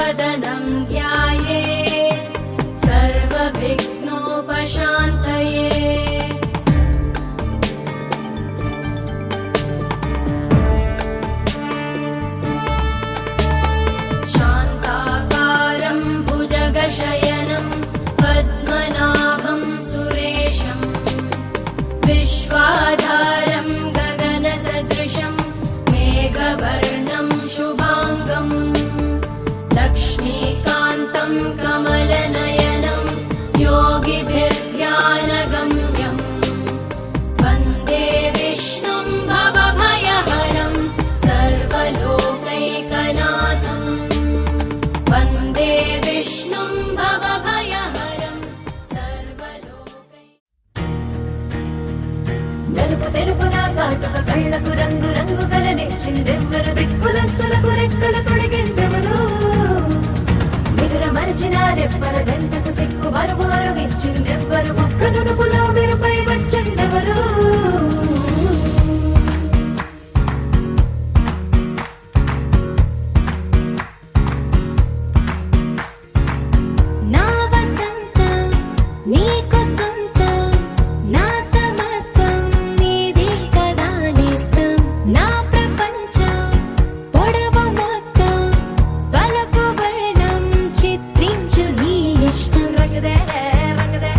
वदनं ध्यायेत् सर्वविघ्नोपशान्तये। शान्ताकारं भुजगशयनं पद्मनाभं सुरेशं विश्वाधारं गगनसदृशं मेघवर्णं शुभाङ्गम् लक्ष्मीकान्तं कमलनयनं योगिभिर्ध्यानगम्यं वन्दे विष्णुं भवभयहरं सर्वलोकैकनाथं वन्दे विष्णुं भवभयहरं నలుపు తెలుపున కాటుక కళ్ళకు రంగు రంగు కలనిచ్చిందెవ్వరు దిక్కులచ్చలకు రెక్కలు తొడిగిందెవరు నిదుర మరిచిన రెప్పల జంటకు సిక్కు మరుమారు ఇచ్చిందెవ్వరు ఒక్క నునుపులో మెరుపై వచ్చిందెవరు రంగదే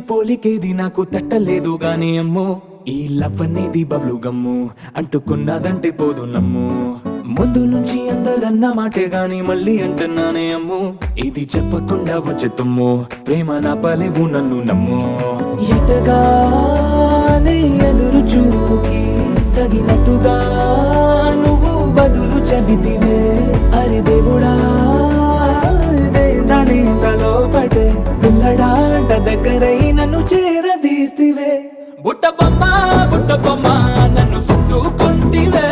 పోలికేది నాకు తట్టలేదు గాని అమ్మో ఈ లవ్ అనేది బబ్లు గమ్ము అంటుకున్నదంటే పోదు నమ్ము ముందు నుంచి అందరన్న మాటే గాని మళ్ళీ అంటున్నానే అమ్ము ఇది చెప్పకుండా వచ్చే తుమ్ము ప్రేమ నా పలేవు నన్ను నమ్ము ఎటగానే ఎదురు చూపుకి తగినట్టుగా నువ్వు బదులు చెబితివే అరే దేవుడా దాని తలో పడే పిల్లడాంట దగ్గరై నన్ను చేరదీస్తివే బుట్ట బొమ్మ నన్ను చుట్టుకుంటివే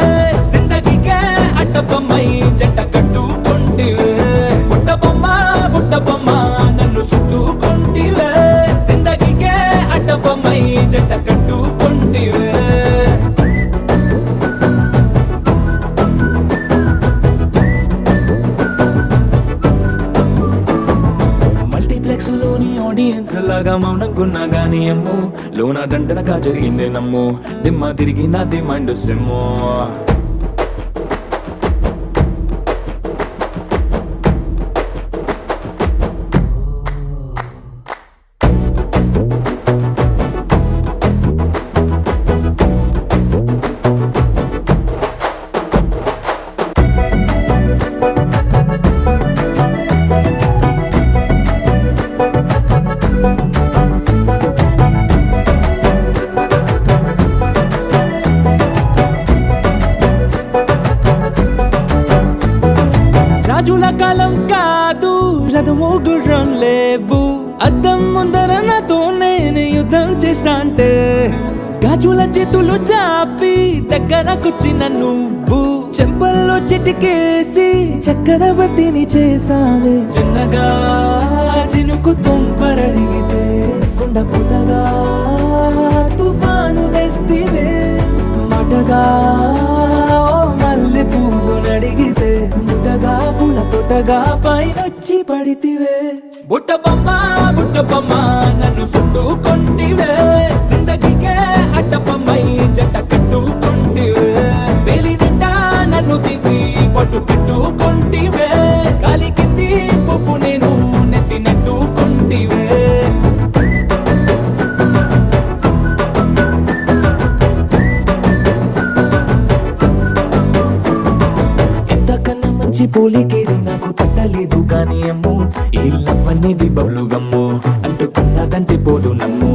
జిందగీకే అడ్డ బొమ్మై జంట కట్టుకుంటివే బుట్ట బొమ్మ నన్ను చుట్టుకుంటివే జిందగీకే అడ్డ బొమ్మై జంట కట్టుకుంటివే మల్టీప్లెక్స్ లోని ఆడియన్స్ లాగా మౌనంకున్నా గానీ అమ్ము లోన దండనగా జరిగిందే నమ్ము దిమ్మ తిరిగి నాది మైండ్ సిమ్ము రాజుల కాలం కాదు రథము గుర్రం లేవు అద్దం ముందర నాతో నేను యుద్ధం చేస్తా అంటే గాజుల చేతులు చాపి దగ్గరకొచ్చిన నువ్వు చెంపల్లో చిటికేసి చక్రవర్తిని చేసావే చిన్నగా చినుకు తుంపరడిగితే కొండ పుటగా తుఫాను తెస్తివే మాటగా మల్లె పువ్వు నడిగితే ముటగా పుల తొటగా పైనొచ్చి పడితివే బుట్ట బొమ్మ నన్ను చుట్టుకుంటివే జిందగీకే అడ్డ బొమ్మై జంట కట్టుకుంటివే వేలి నిండా నన్ను తీసి పట్టు పెట్టుకుంటివే కాలి కింది పువ్వు నేను నెత్తినట్టుకుంటివే పోలికేది నాకు తట్టలేదు గాని అమ్ము ఈ లవ్ అనేది బబ్లు గమ్ము అంటుకున్నదంటే పోదు నమ్ము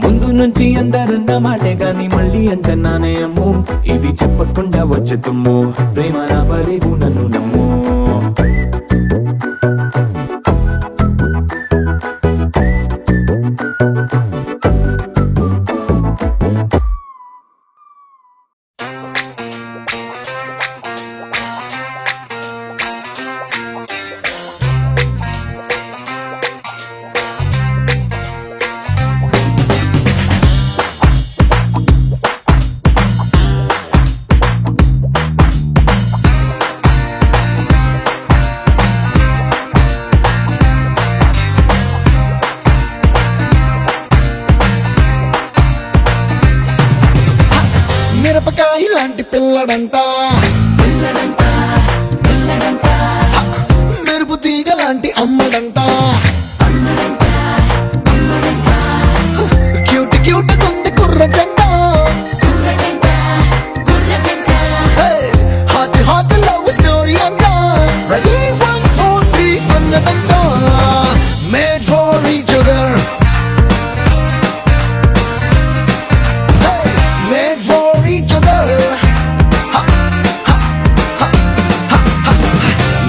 ముందు నుంచి అందరన్న మాటే గాని మళ్ళీ అంటున్నానే అమ్ము ఇది చెప్పకుండా వచ్చే తుమ్ము ప్రేమ నా పలేవు నన్ను నమ్ము మిరపకాయ లాంటి పిల్లడంట మెరుపు తీగ లాంటి అమ్మడంట క్యూట్ క్యూట్ కొంది కుర్ర జంట హాట్ హాట్ లవ్ స్టోరీ అంట రెడీ 1 4 3 అన్నదంట made for each other made for each other.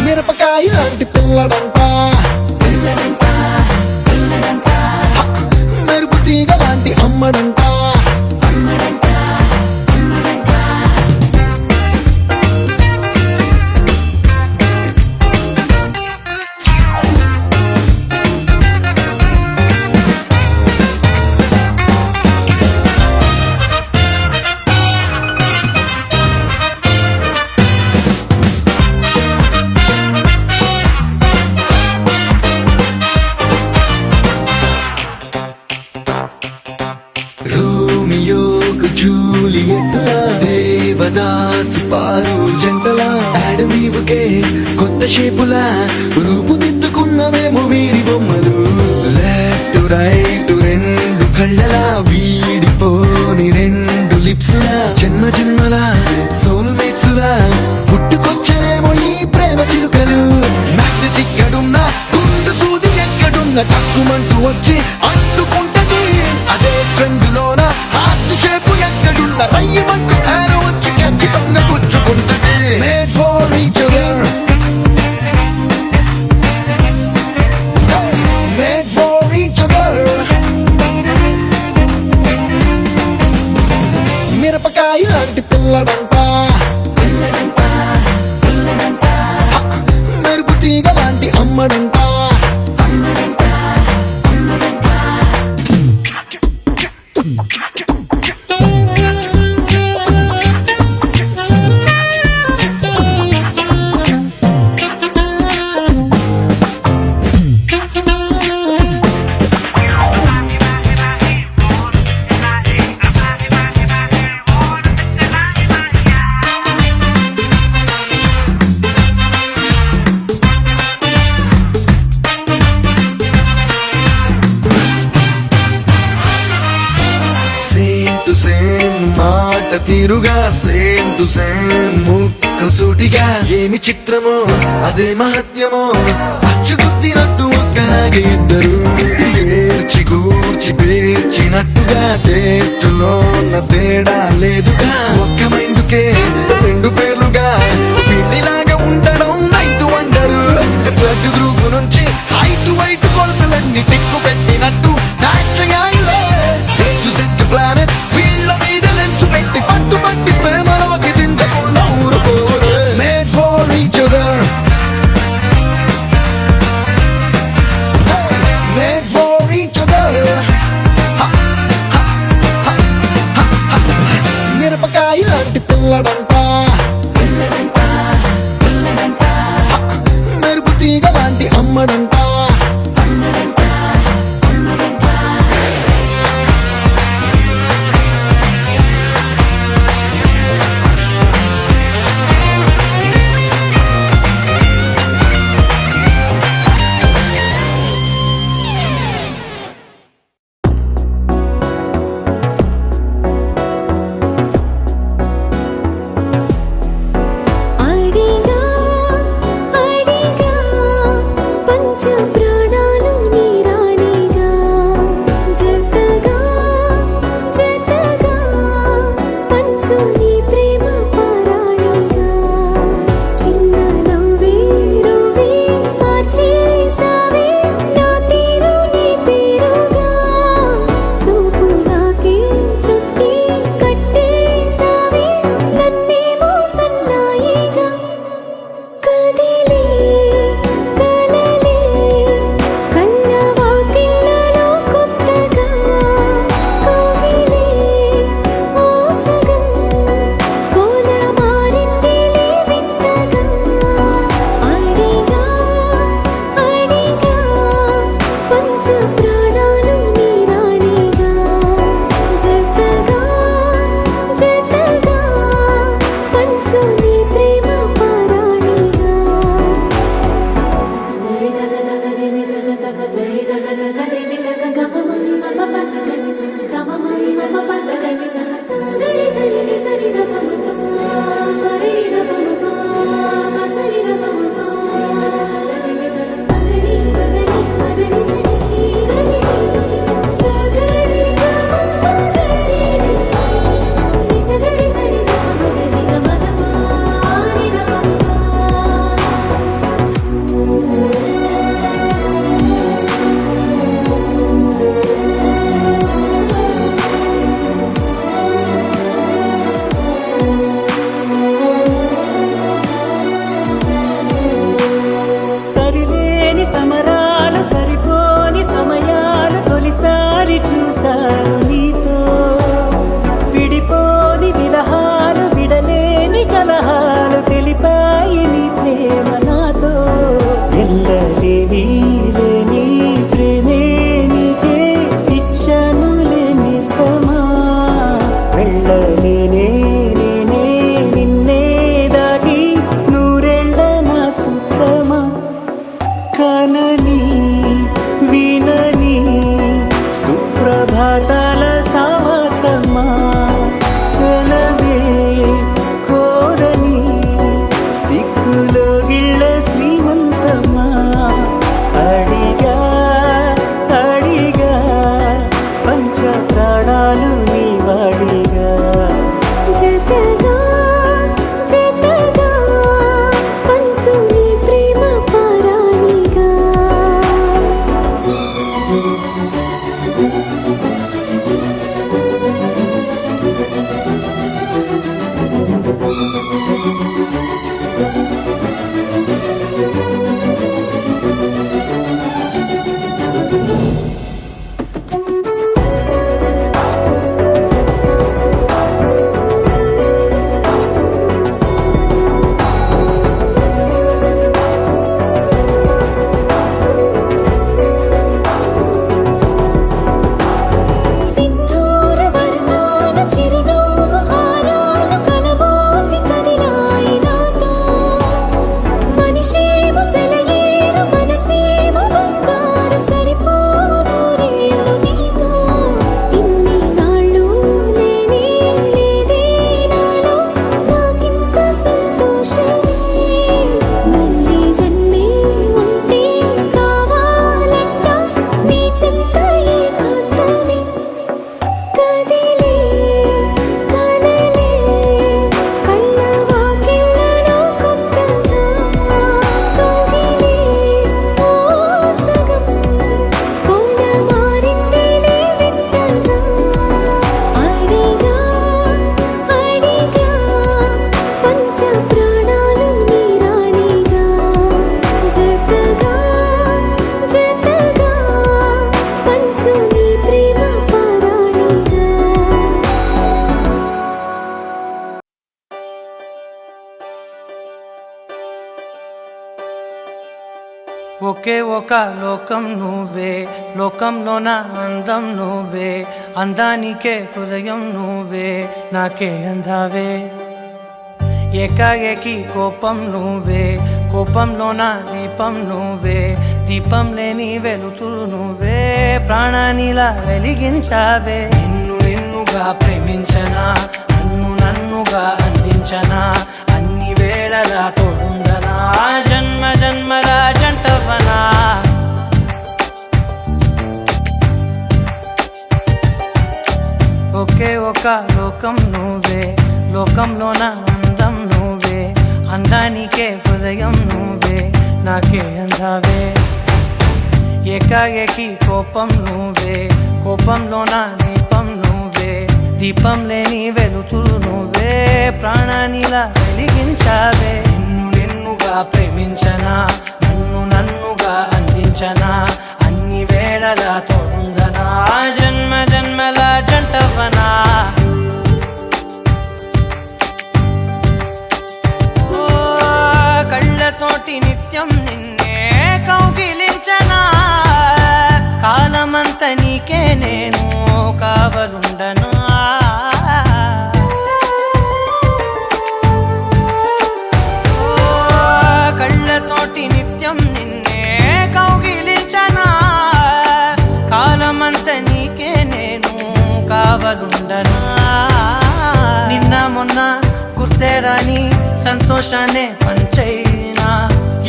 మిరపకాయ లాంటి పిల్లడంట మెరుపు తీగ లాంటి అమ్మడంట దేవదాసు పారు జంటల అడవివుకే కొత్త షేపులా రూపుదిద్దుకున్నవేమో వీరి బొమ్మలు లెఫ్ట్ రైట్ రెండు కళ్ళలా వీడిపోని రెండు లిప్స్ జన్మ జన్మల సోల్మేట్స్ లా పుట్టుకొచ్చనేమో ఈ ప్రేమ చిలుకలు మ్యాగ్నెటిక్ ఎక్కడున్నా గుండు సూది ఎక్కడున్నా తక్కుమంటూ వచ్చి అంటుకుంటది అదే ట్రెండ్ లోన హార్ట్ షేప్ ఎక్కడున్నా రయ్యమంటూ ఆరో వచ్చి ఖచ్చితంగా గుచ్చుకుంటది made for each other made for each other మిరపకాయ లాంటి పిల్లడంట మెరుపు తీగ లాంటి అమ్మడంట సేమ్ టు సేమ్ మాట తీరుగా సేమ్ టు సేమ్ ముక్క సూటిగా ఏమి చిత్రమో అదే మహత్యమో అచ్చుగుద్దినట్టు ఒక్కలాగే ఇద్దరు ఏర్చి కూర్చి పేర్చినట్టుగా టేస్ట్ లో ఉన్న తేడా లేదుగా ఒక్క మైందుకే రెండు పేర్లుగా పిల్లిలాగా ఉండడం నైట్ వండరు బ్లడ్ గ్రూప్ నుంచి హైట్ వైట్ కొలతలన్నీ టిక్కు పెట్టినట్టు డాన్స్ చేయాలిలే సెట్ ప్లానెట్ వీళ్ళ మీద లెన్స్ పెట్టి పట్టుబట్టి ప్రేమలోకి దించకుండా ఊరుకోరు made for each other made for each other ఒకే ఒక లోకం నువ్వే, లోకంలోన అందం నువ్వే, అందానికే హృదయం నువ్వే, నాకే అందావే. ఏకాఏకి కోపం నువ్వే, కోపంలోన దీపం నువ్వే, దీపం లేని వెలుతురు నువ్వే, ప్రాణానిలా వెలిగించావే. నిన్నుగా ప్రేమించనా, నన్నుగా అందించనా, అన్ని వేళలా తోడుందనా, జన్మ జన్మల జంటవనా. ఒకే ఒక లోకం నువ్వే, లోకంలోన అందం నువ్వే, అందానికే హృదయం నువ్వే, నాకే అందావే. ఏకాఏకి కోపం నువ్వే, కోపంలోన దీపం నువ్వే, దీపం లేని వెలుతురు నువ్వే, ప్రాణానిలా వెలిగించావే. నిన్నుగా ప్రేమించనా, నన్నుగా అందించనా, అన్ని వేళలా తోడుందనా, జన్మ జన్మల జంటవనా. కళ్ళతోటి నిత్యం నిన్నే కౌగిలించనా, కాలమంత నీకే నేను కావలుండనా. కళ్ళతోటి నిత్యం నిన్నే కౌగిలించనా, కాలమంత నీకే నేను కావలుండనా. నిన్న మొన్న గుర్తే రాని సంతోషాన్నే పంచైనా,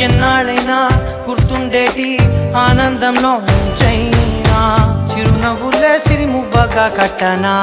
ఎన్నాళ్ళైనా గుర్తుండేటి ఆనందంలో ఉంచైనా, చిరునవ్వులే సిరిముబ్బగా కట్టనా.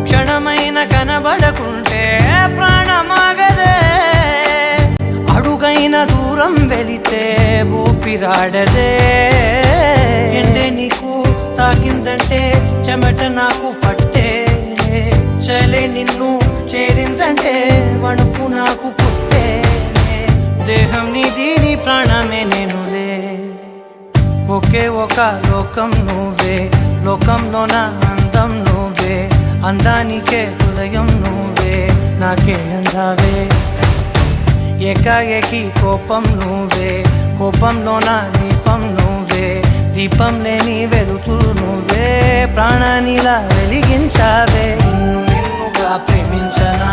క్షణమైన కనబడకుంటే ప్రాణమాగదే, అడుగైన దూరం వెళితే ఊపిరాడదే. ఎండే నీకు తాకిందంటే చెమట నాకు పట్టే, చలే నిన్ను చేరిందంటే వణుకు నాకు పుట్టే, దేహం నీది నీ ప్రాణమే నేనులే. ఒకే ఒక లోకం నువ్వే, లోకంలోన అందం నువ్వే, అందానికే హృదయం నువ్వే, నాకే అందావే. ఏకాఏకి కోపం నువ్వే, కోపంలోన దీపం నువ్వే, దీపం లేని వెలుతురు నువ్వే, ప్రాణానిలా వెలిగించావే. నిన్నుగా ప్రేమించనా,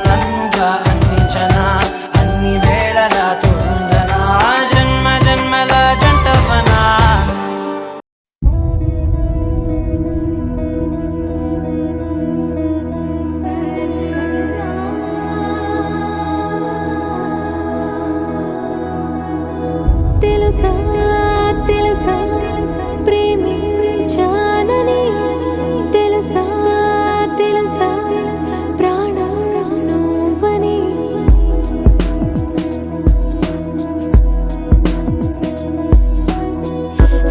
నన్నుగా అందించనా, అన్ని వేళలా తోడుందనా, జన్మ జన్మల జంటవనా. తెలుసా తెలుసా ప్రేమించానని, తెలుసా తెలుసా ప్రాణం నువ్వని.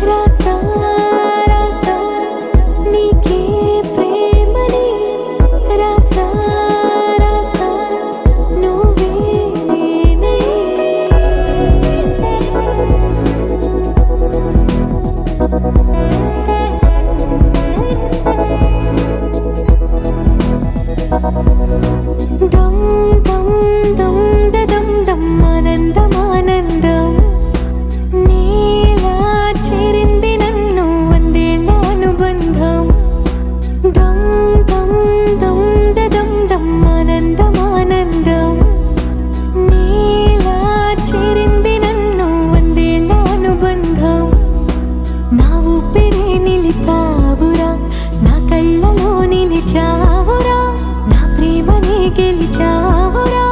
రాసా రాసా నీకే ప్రేమని, రాసా రాసా నువ్వే నేనని. దం దం దం దం దం ఆనందం ఆనందం, నీలా చేరింది నన్ను వందేళ్ళ అనుబంధం. దం దం దం దం దం ఆనందం ఆనందం, నీలా చేరింది నన్ను వందేళ్ళ అనుబంధం. నా ఊపిరే నిలిపావురా, నా కళ్ళలో నిలిచావురా, నా ప్రేమనే గెలిచావురా.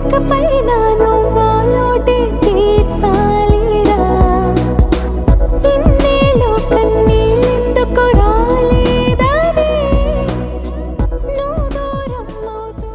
ఇకపైన నువ్వా లోటే తీర్చాలిరా ఇన్నేళ్ళు కన్నీళ్ళెందుకు రాలేదని నువ్వు దూరం అవుతూ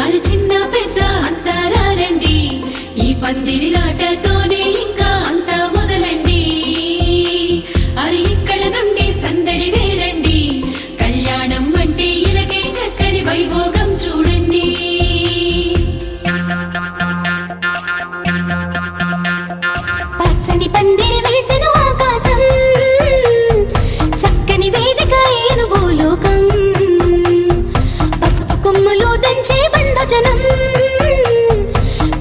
అరి చిన్న పెద్ద అంతారా రండి ఈ పందిరిలాటతోనే ఇంకా అంతా మొదలండి అరి ఇక్కడ నుండి సందడి వేరండి కళ్యాణం అంటే ఇలాగే చక్కని వైభోగం చూడండి పచ్చని పందిరి వేసిన ఆకాశం చక్కని వేదిక ఏను భూలోకం పసుపు కొమ్ములు దంచే బంధుజనం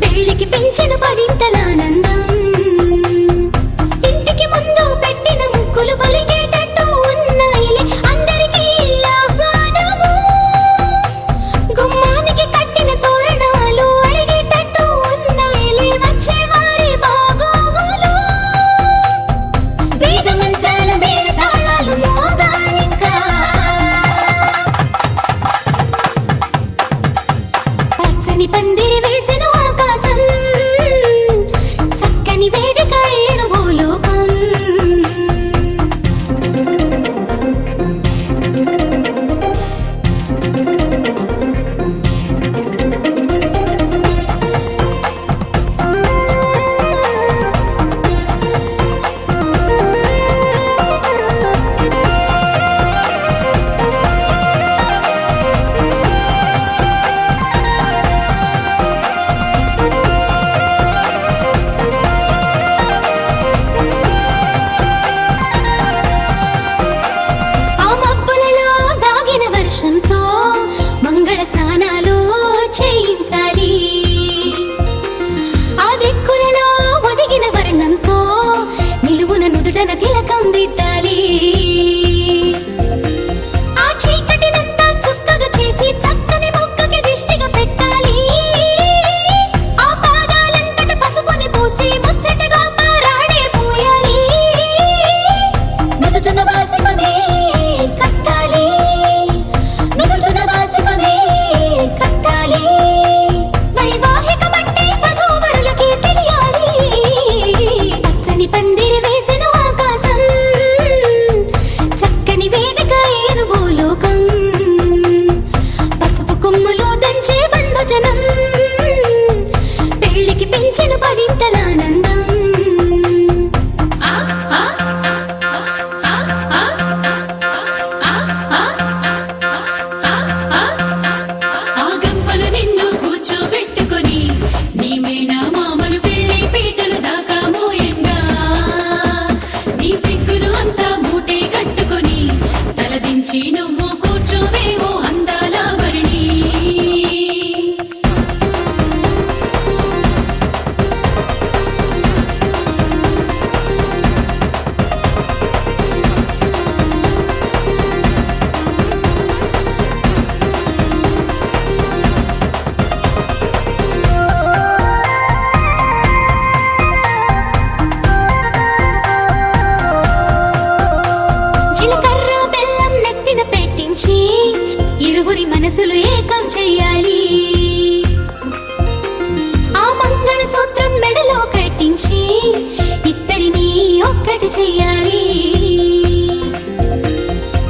పెళ్లికి పెంచిన పదింతలానందం ఇంటికి ముందు పెట్టిన ముగ్గులు పలికేటట్టు ఉన్నాయిలే అందరికీ ఆహ్వానము గుమ్మానికి కట్టిన తోరణాలు అడిగేటట్టు ఉన్నాయిలే వచ్చేవారి బాగోగులు వేద మంత్రాల మేళ తాళాలు మోగాలింకా పచ్చని పందిరి వేసిన ఆకాశం చక్కని వేదిక ఏను భూలోకం ఆ మబ్బులలో దాగిన వర్షంతో మంగళ స్నానాలు చేయించాలి ఆ దిక్కులలో ఒదిగిన వర్ణంతో నిలువున నుదుటన తిలకం దిద్దాలి ఆ చీకటినంతా చుక్కగా చేసి చక్కని మొక్కకి దిష్టిగా పెట్టాలి ఆ పాదాలంతట పసుపుని పూసి ముచ్చటగా పారాడే పూయాలి నుదుటన వాసికమే కట్టాలి నుదుటన వాసికమే కట్టాలి వైవాహికమంటే వధూవరులకి తెలియాలి పచ్చని పందిరి వేసిన ఆకాశం చక్కని వేదిక ఏను భూలోకం పసుపు కొమ్ములు దంచే బంధుజనం పెళ్లికి పెంచిన పదింతలానందం ఆ ఆ ఆ ఆ ఆ గంపలు నిన్ను కూర్చోబెట్టుకొని నీ మేనా మామలు పెళ్లి పీటలు దాకా మోయంగా నీ సిగ్గును అంతా మూటే కట్టుకొని తలదించి నువ్వు కూర్చోవేమో అందాల వరిణి జీలకర్ర బెల్లం నెత్తిన పెట్టించి ఇరువురి మనసులు ఏకం చెయ్యాలి ఆ మంగళ సూత్రం మెడలో కట్టించి ఇద్దరిని ఒక్కటి చెయ్యాలి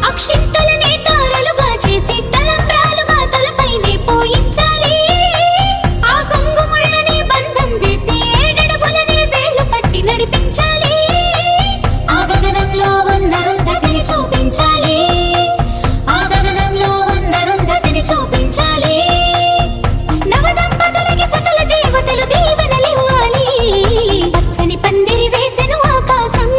అక్షింతలనే తారలుగా చేసి తలంబ్రాలుగా తలపైనే పోయించాలి ఆ కొంగుముళ్ళని బంధం వేసి ఏడడుగులనే వేలు పట్టి నడిపించాలి ఆ గగనంలో ఉన్న రుంధతిని చూపించాలి ఆ గగనంలో ఉన్న రుంధతిని చూపించాలి నవదంపతులకి సకల దేవతలు దీవెనలివ్వాలి పచ్చని పందిరి వేసెను ఆకాశం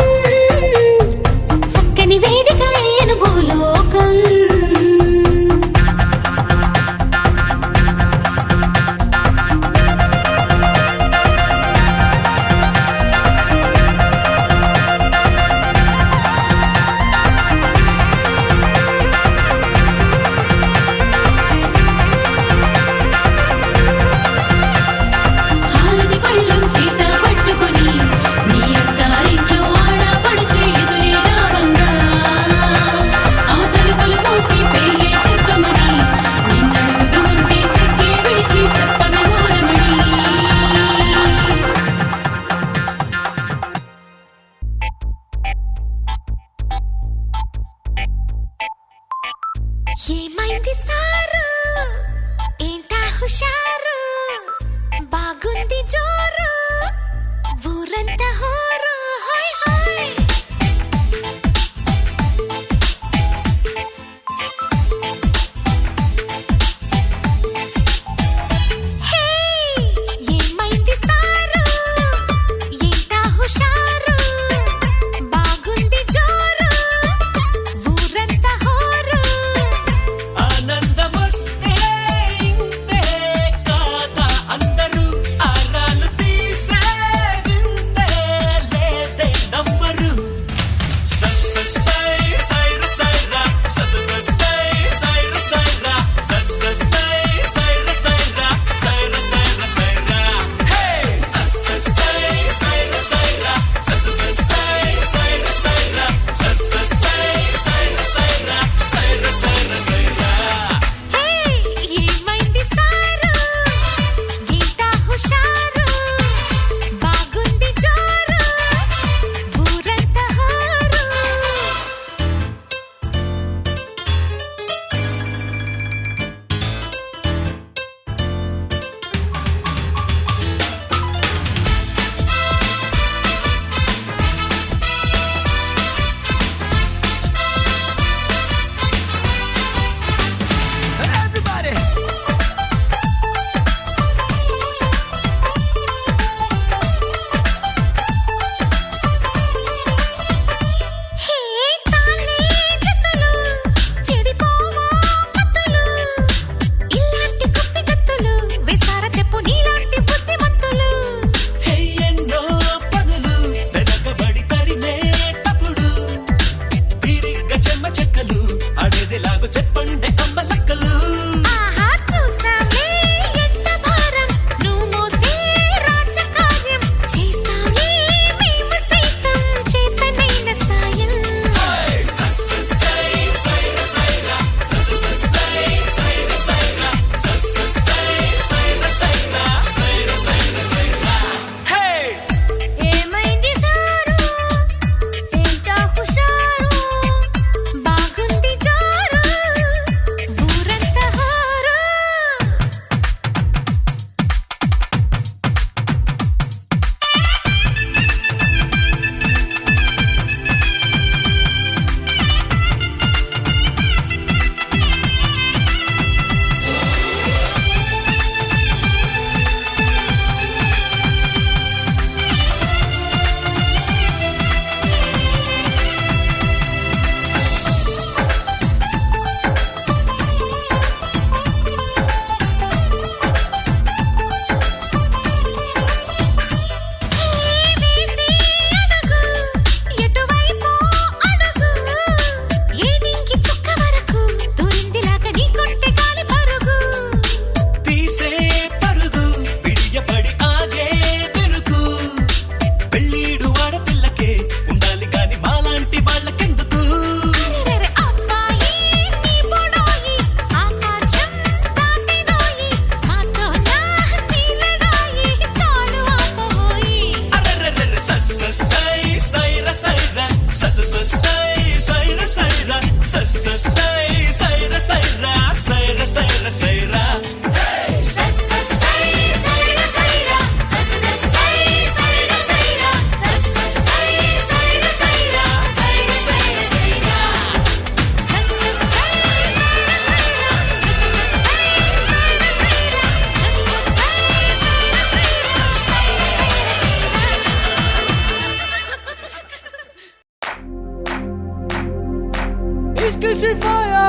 इश्क सिफाया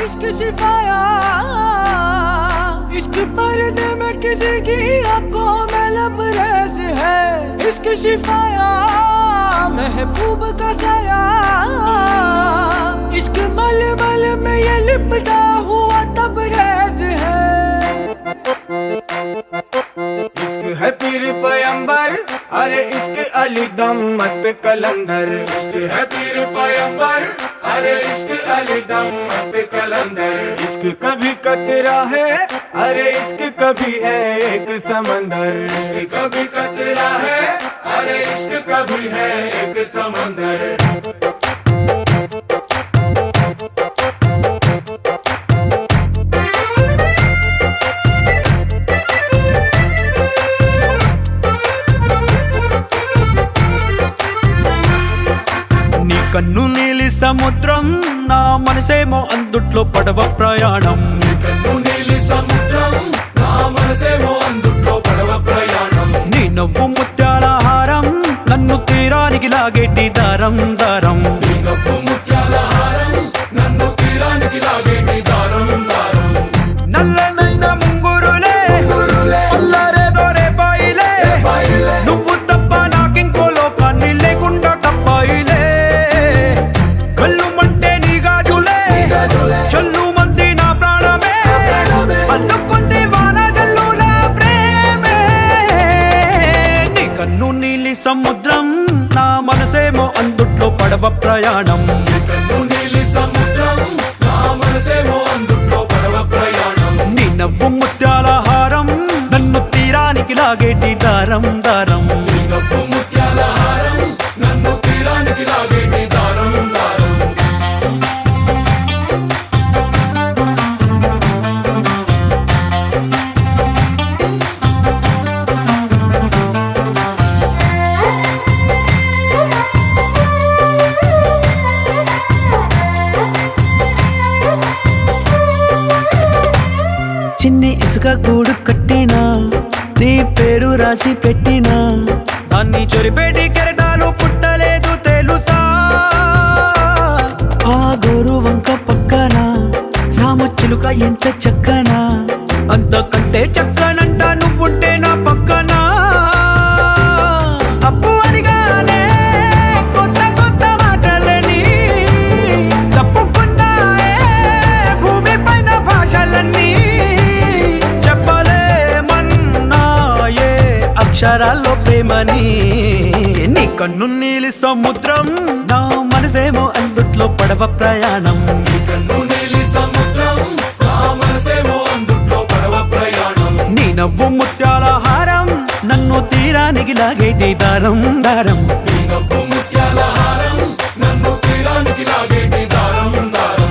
इश्क सिफाया इश्क पर्दे में किसी की आंखों में लबरेज है इश्क सिफाया महबूब का साया इश्क मल मल में ये लिपटा हुआ तबरेज है इश्क है पीर पैगंबर अरे इश्क अली दम मस्त कलंदर इश्क है पीर पैगंबर अरे इश्क अली दम मस्त कलंदर इश्क कभी कतरा है अरे इश्क कभी है एक समंदर इश्क कभी कतरा है अरे इश्क कभी है एक समंदर కన్ను నీలి సముద్రం నా మనసేమో అందుట్లో పడవ ప్రయాణం కన్ను నీలి సముద్రం నా మనసేమో అందుట్లో పడవ ప్రయాణం నీ నవ్వు ముత్యాల హారం నన్ను తీరానికి లాగేటి దారం దారం నీ నవ్వు ముత్యాల హారం నన్ను తీరానికి లాగేటి దారం దారం నల్లనైన ముంగురులే అల్లారేదో రేపాయిలే నువ్వు తప్ప నాకింకో లోకాన్ని లేకుండా కప్పాయిలే చల్లు మంది నా ప్రాణమే అందుకుంది వాన జల్లుల ప్రేమే నీ కన్ను నీలి సముద్రం నా మనసేమో అందుట్లో పడవ ప్రయాణం కన్ను నీలి సముద్రం నా మనసేమో అందుట్లో పడవ ప్రయాణం నీ నవ్వు ముత్యాల హారం నన్ను తీరానికి లాగేటి దారం దారం నీ నవ్వు ముత్యాల హారం నన్ను తీరానికి లాగేటి దారం దారం చిన్ని ఇసుక గూడు కట్టినా నీ పేరు రాసి పెట్టినా దాన్ని చొరిపేటి కెరటాలు పుట్టలేదు తెలుసా ఆ గోరు వంక పక్కన రామచిలుక ఎంత చక్కనా అంతకంటే చక్కనంట నువ్వుంటే నా పక్కన అప్పు అడిగానే కొత్త కొత్త మాటలని తప్పుకున్నాయే భూమి పైన భాషలన్నీ అక్షరాల్లో ప్రేమని నీ కన్ను నీలి సముద్రం నా మనసేమో అందుట్లో పడవ ప్రయాణం కన్ను నీలి సముద్రం నా మనసేమో అందుట్లో పడవ ప్రయాణం నీ నవ్వు ముత్యాల హారం నన్ను తీరానికి లాగేటి దారం దారం నీ నవ్వు ముత్యాల హారం నన్ను తీరానికి లాగేటి దారం దారం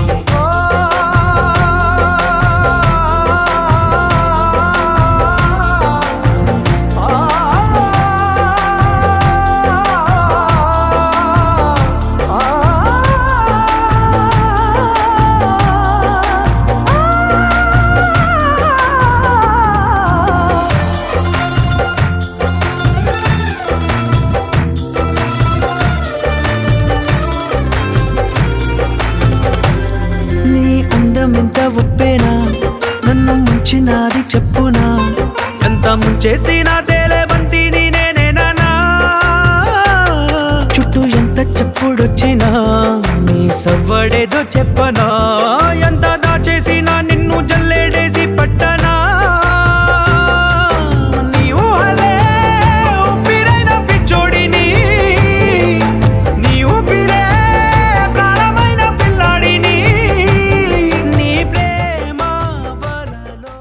ఎంత ఒప్పేనా నన్ను ముంచినాది చెప్పునా ఎంత ముంచేసినా తేలేవంతి నేనేనా చుట్టూ ఎంత చెప్పుడొచ్చినా నీ సవ్వడేదో చెప్పనా ఎంత దాచేసినా నిన్ను జల్లేడేసి పట్టనా నీ ఊహలే ఊపిరైన పిచ్చోడిని నీ ఊపిరే ప్రాణమైన పిల్లాడిని నీ ప్రేమ వలలో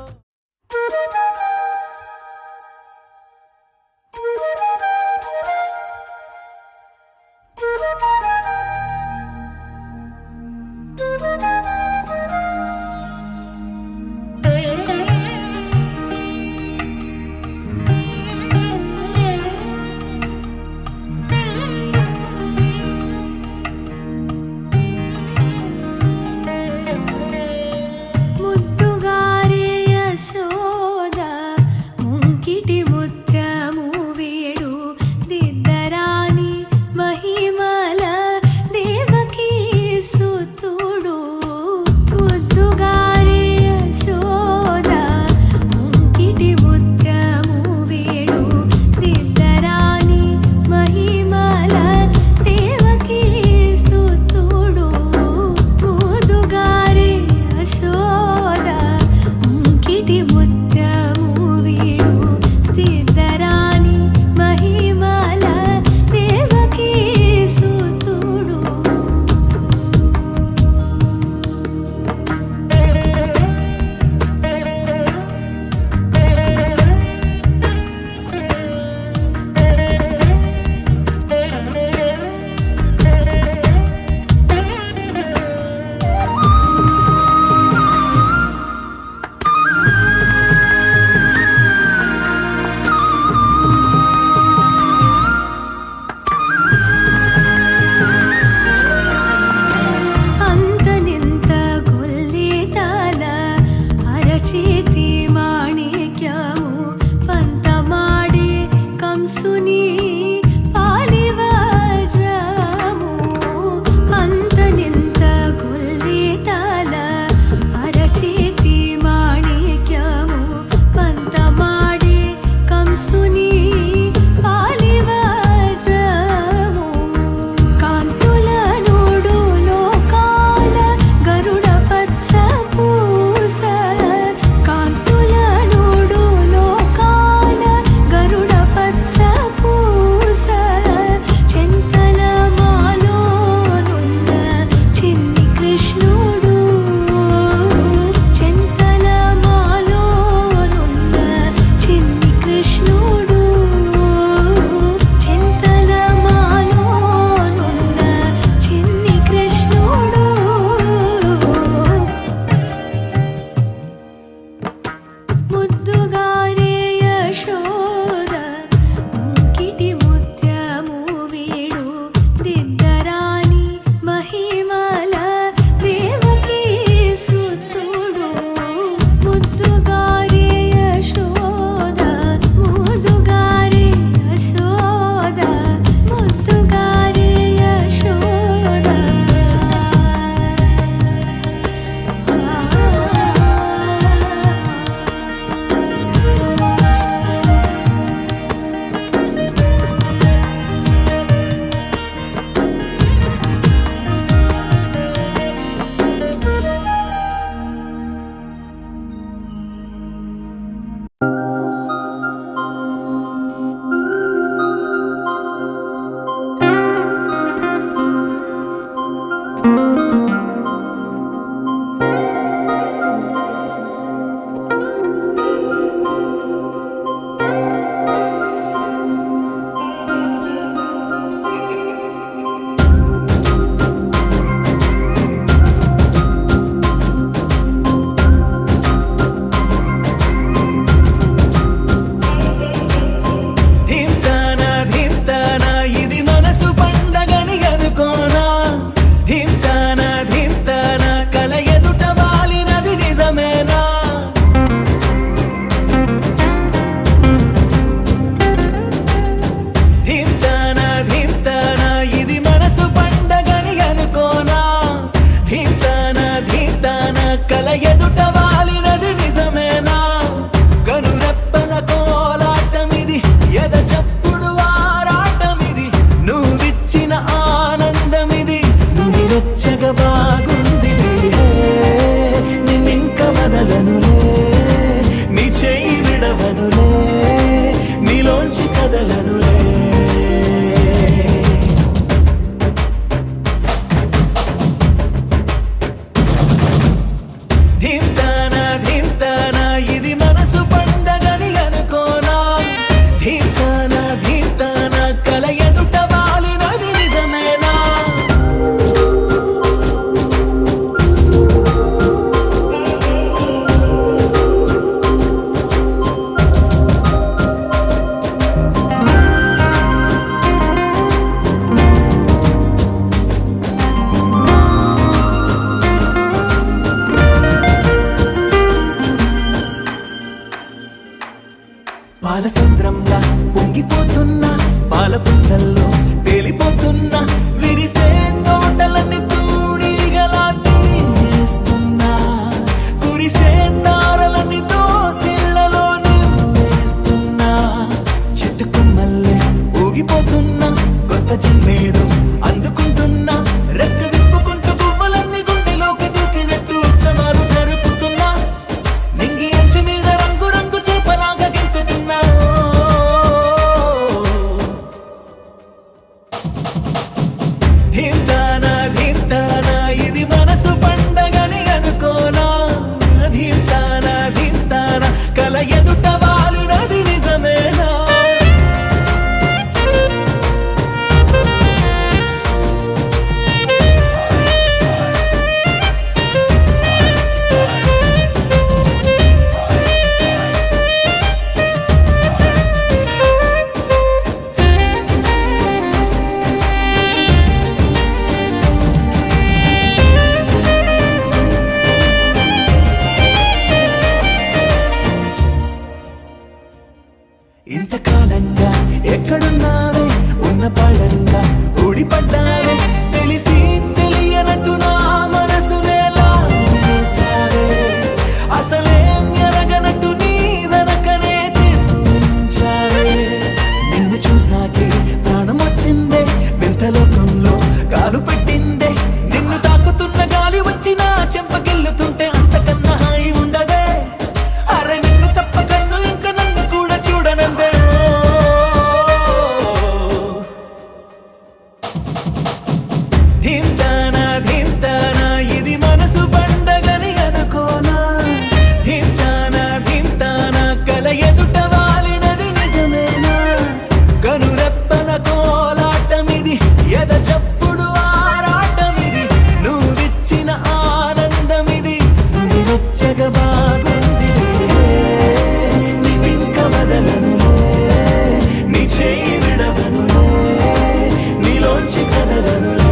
వదలనులే. ధీమ్తానా ధీమ్తానా ఇది మనసు పండగని అనుకోనా. ధీమ్తానా ధీమ్తానా కల ఎదుట వాలినది నిజమేనా. పాలసంద్రంలా పొంగిపోతున్నా, పాల పుంతల్లో తేలిపోతున్నా, విరిసే తోటలన్నీ తూడిగలా తిరిగేస్తున్నా, కురిసే తారలన్నీ దోసిళ్లలో నింపేస్తున్నా. చెట్టు కొమ్మల్లే ఊగిపోతున్నా, కొత్త జిల్లేరు అందుకుంటున్నా, రెక్క విప్పుకుంటూ పువ్వులన్నీ గుండెలోకి దూకినట్టు ఉత్సవాలు జరుపుతున్నా. నింగి అంచు మీద రంగు రంగు చేపలాగా గెంతుతున్నా. ధీమ్తానా ధీమ్తానా ఇది మనసు పండగని అనుకోనా. ధీమ్తానా ధీమ్తానా కల ఎదుట వాలినది నిజమేనా. ఇంతకాలంగా ఎక్కడున్నావే, ఉన్న పడంగా ఊడిపడ్డావే, తెలిసి తెలియనట్టు నా మనసునే లాగేశావే. అసలేం ఎరగనట్టు నీ వెనకనే తిప్పించావే. నిన్ను చూసాకే ప్రాణం వచ్చిందే, వింత లోకంలో కాలు పెట్టిందే. నిన్ను తాకుతున్న గాలి వచ్చి నా చెంపకెళ్ళుతుంటే అంతకన్నా హాయి ఉండదే. అరే నిన్ను తప్ప కన్ను ఇంక నన్ను కూడా చూడనందే. ధీమ్తానా ధీమ్తానా ఇది మనసు పండగని అనుకోనా. ధీమ్తానా ధీమ్తానా కల ఎదుట వాలినది నిజమేనా. కనురెప్పల కోలాటమిది, ఎద చప్పుడు ఆరాటమిది, నువ్విచ్చిన ఆనందమిది, నువ్వు రచ్చగా బాగుంది. నిన్నింక వదలనులే, నీ చేయి విడవనులే, నీలోంచి కదలనులే.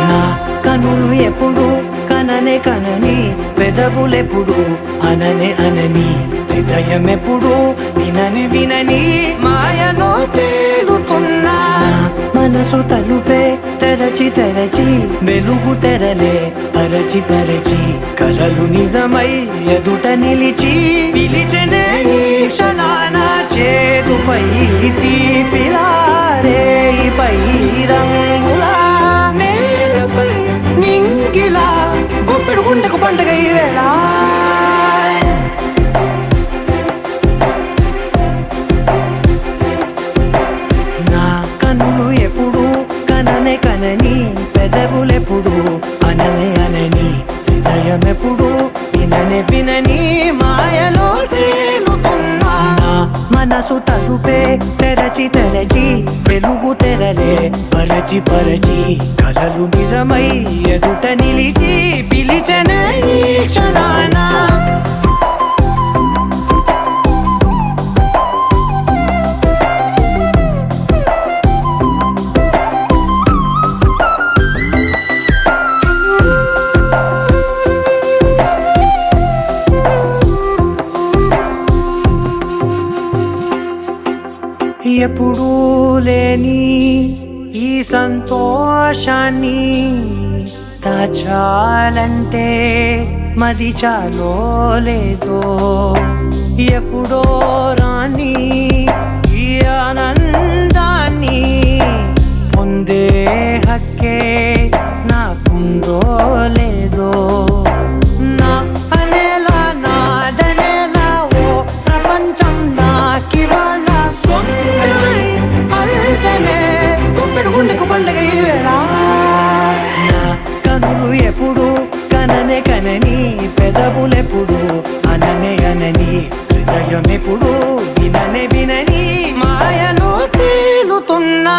నా కనులు ఎప్పుడు కననే కనని, పెదవులెప్పుడు అననే అనని, హృదయం ఎప్పుడు వినని వినని, మాయలో తేలుతున్నా. మనసు తలుపే తెరచి తెరచి, వెలుగు తెరలే పరచి పరచి, కలలు నిజమై ఎదుట నిలిచి, పిలిచెనే ఈ క్షణాన చేతుపై తీపిలారే పై రంగులా, నేలపై నింగిలా, గుప్పెడు గుండెకు పండుగ ఈ వేళ. నా కన్నులు ఎప్పుడు కననే కనని, పెదవులెప్పుడు అననే అనని, హృదయం ఎప్పుడు విననే వినని, మాయలో తేలుతున్నా. నా మనసు తలుపే తెరచి తెరచి, వెలుగు తెరలే పరచి పరచి, కలలు నిజమై ఎదుట నిలిచి, పిలిచెనే ఈ క్షణాన. ఎప్పుడూ లేని ఈ సంతోషాన్ని దాచాలంటే మది చాలో లేదో. ఎప్పుడో రాని ఈ ఆనందాన్ని పొందే హక్కే నాకుందో లేదో నా అనేలా నాదనేలా ఓ ప్రపంచం నాకివాళ సొంతమై అల్దనే గుప్పెడు గుండెకు పండగ ఈ వేళ నా కనులు ఎప్పుడు కననే కనని పెదవులెప్పుడు అననే అనని హృదయం ఎప్పుడు విననే వినని మాయలో తేలుతున్నా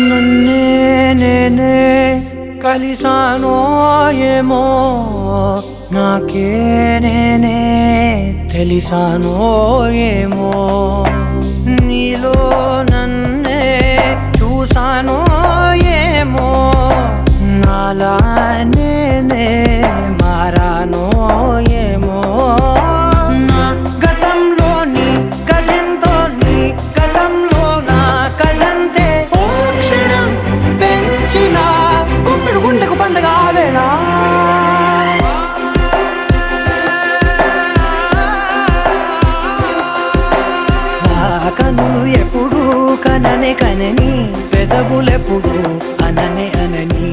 నన్నే నేనే కలిసానో ఏమో నాకే నేనే తెలిసానో ఏమో నీలో నన్నే చూసానో ఏమో నాలా నేనే మారానో ఏమో నా గతంలోని కథంతో నీ గతంలో నా కథంతే ఓ క్షణం పెంచిన గుప్పెడు గుండెకు పండగ వేళ నా కనులు ఎప్పుడు కననే కనని పెదవులెప్పుడు అననే అనని